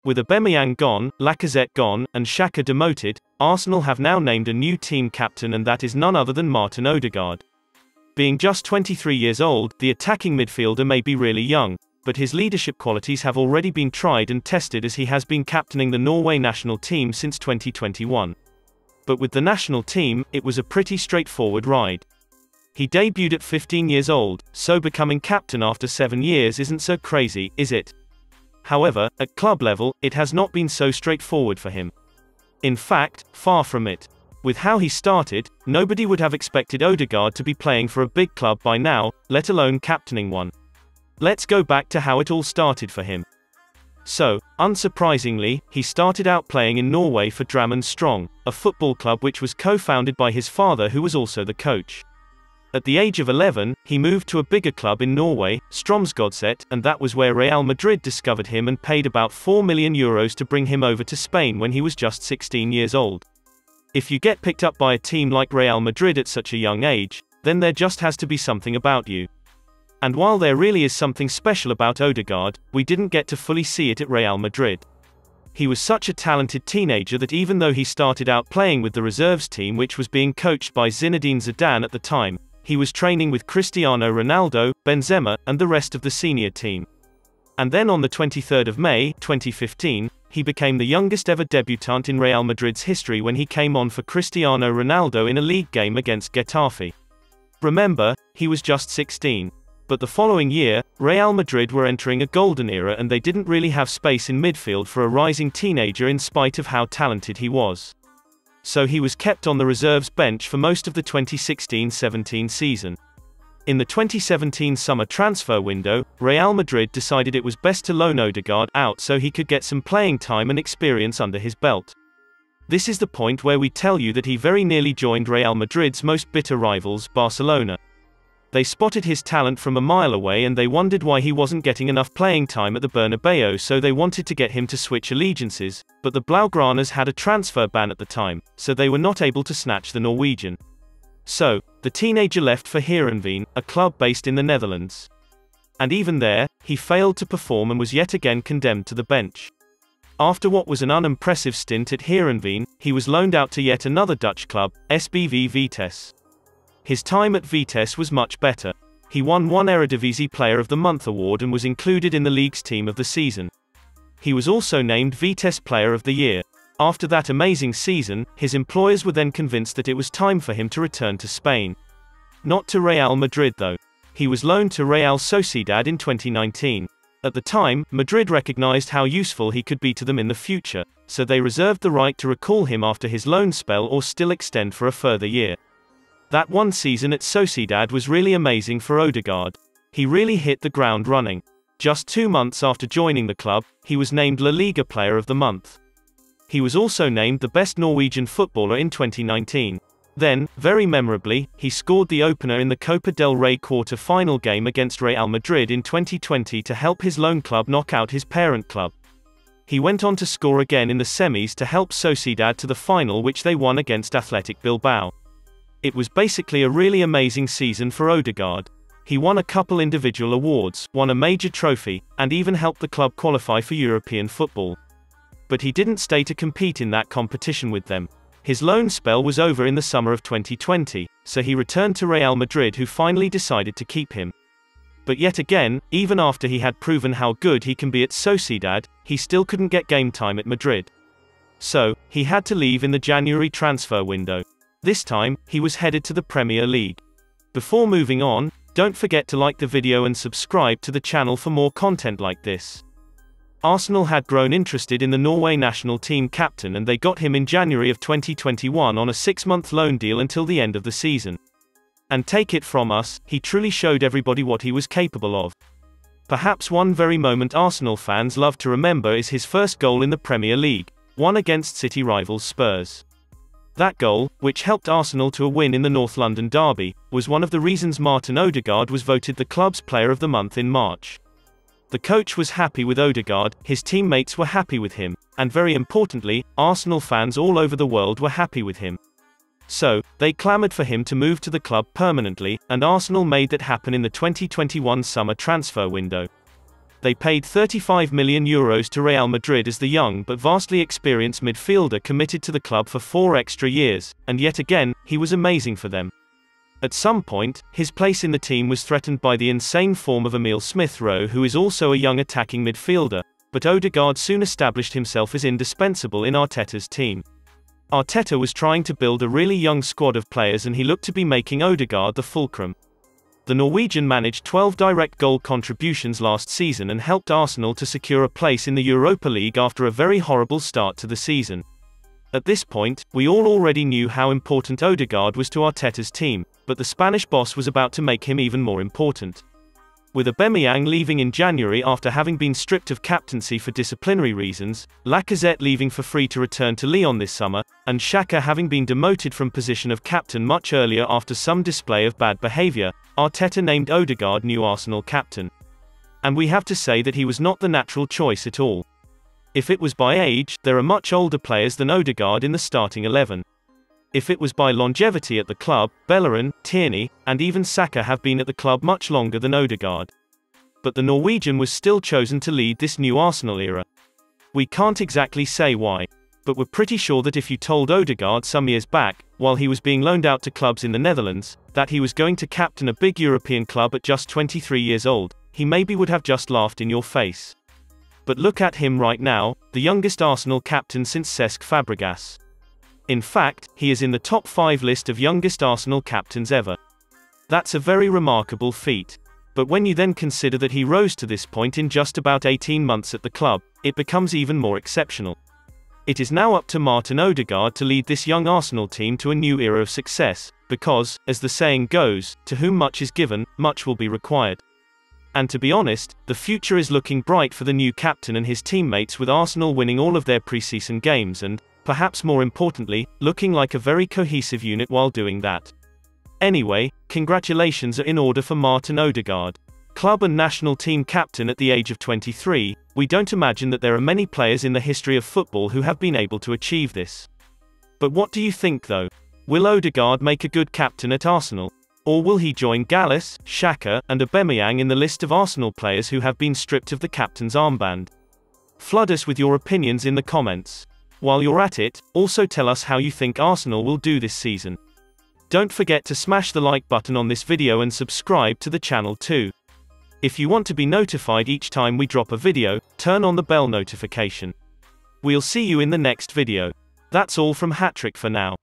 With Aubameyang gone, Lacazette gone, and Xhaka demoted, Arsenal have now named a new team captain, and that is none other than Marting Odegaard. Being just 23 years old, the attacking midfielder may be really young, but his leadership qualities have already been tried and tested, as he has been captaining the Norway national team since 2021. But with the national team, it was a pretty straightforward ride. He debuted at 15 years old, so becoming captain after 7 years isn't so crazy, is it? However, at club level, it has not been so straightforward for him. In fact, far from it. With how he started, nobody would have expected Odegaard to be playing for a big club by now, let alone captaining one. Let's go back to how it all started for him. So, unsurprisingly, he started out playing in Norway for Drammen Strong, a football club which was co-founded by his father, who was also the coach. At the age of 11, he moved to a bigger club in Norway, Strømsgodset, and that was where Real Madrid discovered him and paid about €4 million to bring him over to Spain when he was just 16 years old. If you get picked up by a team like Real Madrid at such a young age, then there just has to be something about you. And while there really is something special about Odegaard, we didn't get to fully see it at Real Madrid. He was such a talented teenager that even though he started out playing with the reserves team, which was being coached by Zinedine Zidane at the time, he was training with Cristiano Ronaldo, Benzema, and the rest of the senior team. And then on the 23rd of May, 2015, he became the youngest ever debutant in Real Madrid's history when he came on for Cristiano Ronaldo in a league game against Getafe. Remember, he was just 16. But the following year, Real Madrid were entering a golden era, and they didn't really have space in midfield for a rising teenager in spite of how talented he was. So he was kept on the reserves bench for most of the 2016-17 season. In the 2017 summer transfer window, Real Madrid decided it was best to loan Odegaard out so he could get some playing time and experience under his belt. This is the point where we tell you that he very nearly joined Real Madrid's most bitter rivals, Barcelona. They spotted his talent from a mile away, and they wondered why he wasn't getting enough playing time at the Bernabeu, so they wanted to get him to switch allegiances, but the Blaugranas had a transfer ban at the time, so they were not able to snatch the Norwegian. So, the teenager left for Heerenveen, a club based in the Netherlands. And even there, he failed to perform and was yet again condemned to the bench. After what was an unimpressive stint at Heerenveen, he was loaned out to yet another Dutch club, SBV Vitesse. His time at Vitesse was much better. He won one Eredivisie Player of the Month award and was included in the league's team of the season. He was also named Vitesse Player of the Year. After that amazing season, his employers were then convinced that it was time for him to return to Spain. Not to Real Madrid though. He was loaned to Real Sociedad in 2019. At the time, Madrid recognized how useful he could be to them in the future, so they reserved the right to recall him after his loan spell or still extend for a further year. That one season at Sociedad was really amazing for Odegaard. He really hit the ground running. Just 2 months after joining the club, he was named La Liga Player of the Month. He was also named the best Norwegian footballer in 2019. Then, very memorably, he scored the opener in the Copa del Rey quarter-final game against Real Madrid in 2020 to help his loan club knock out his parent club. He went on to score again in the semis to help Sociedad to the final, which they won against Athletic Bilbao. It was basically a really amazing season for Odegaard. He won a couple individual awards, won a major trophy, and even helped the club qualify for European football. But he didn't stay to compete in that competition with them. His loan spell was over in the summer of 2020, so he returned to Real Madrid, who finally decided to keep him. But yet again, even after he had proven how good he can be at Sociedad, he still couldn't get game time at Madrid. So, he had to leave in the January transfer window. This time, he was headed to the Premier League. Before moving on, don't forget to like the video and subscribe to the channel for more content like this. Arsenal had grown interested in the Norway national team captain, and they got him in January of 2021 on a 6-month loan deal until the end of the season. And take it from us, he truly showed everybody what he was capable of. Perhaps one very moment Arsenal fans love to remember is his first goal in the Premier League, one against City rivals Spurs. That goal, which helped Arsenal to a win in the North London derby, was one of the reasons Marting Odegaard was voted the club's Player of the Month in March. The coach was happy with Odegaard, his teammates were happy with him, and very importantly, Arsenal fans all over the world were happy with him. So, they clamoured for him to move to the club permanently, and Arsenal made that happen in the 2021 summer transfer window. They paid €35 million to Real Madrid as the young but vastly experienced midfielder committed to the club for 4 extra years, and yet again, he was amazing for them. At some point, his place in the team was threatened by the insane form of Emile Smith-Rowe, who is also a young attacking midfielder, but Odegaard soon established himself as indispensable in Arteta's team. Arteta was trying to build a really young squad of players, and he looked to be making Odegaard the fulcrum. The Norwegian managed 12 direct goal contributions last season and helped Arsenal to secure a place in the Europa League after a very horrible start to the season. At this point, we all already knew how important Odegaard was to Arteta's team, but the Spanish boss was about to make him even more important. With Aubameyang leaving in January after having been stripped of captaincy for disciplinary reasons, Lacazette leaving for free to return to Lyon this summer, and Xhaka having been demoted from position of captain much earlier after some display of bad behaviour, Arteta named Odegaard new Arsenal captain. And we have to say that he was not the natural choice at all. If it was by age, there are much older players than Odegaard in the starting 11. If it was by longevity at the club, Bellerin, Tierney, and even Xhaka have been at the club much longer than Odegaard. But the Norwegian was still chosen to lead this new Arsenal era. We can't exactly say why, but we're pretty sure that if you told Odegaard some years back, while he was being loaned out to clubs in the Netherlands, that he was going to captain a big European club at just 23 years old, he maybe would have just laughed in your face. But look at him right now, the youngest Arsenal captain since Cesc Fabregas. In fact, he is in the top 5 list of youngest Arsenal captains ever. That's a very remarkable feat. But when you then consider that he rose to this point in just about 18 months at the club, it becomes even more exceptional. It is now up to Marting Odegaard to lead this young Arsenal team to a new era of success, because, as the saying goes, to whom much is given, much will be required. And to be honest, the future is looking bright for the new captain and his teammates, with Arsenal winning all of their pre-season games and, perhaps more importantly, looking like a very cohesive unit while doing that. Anyway, congratulations are in order for Marting Odegaard. Club and national team captain at the age of 23, we don't imagine that there are many players in the history of football who have been able to achieve this. But what do you think though? Will Odegaard make a good captain at Arsenal? Or will he join Gallas, Xhaka, and Aubameyang in the list of Arsenal players who have been stripped of the captain's armband? Flood us with your opinions in the comments. While you're at it, also tell us how you think Arsenal will do this season. Don't forget to smash the like button on this video and subscribe to the channel too. If you want to be notified each time we drop a video, turn on the bell notification. We'll see you in the next video. That's all from Hattrick for now.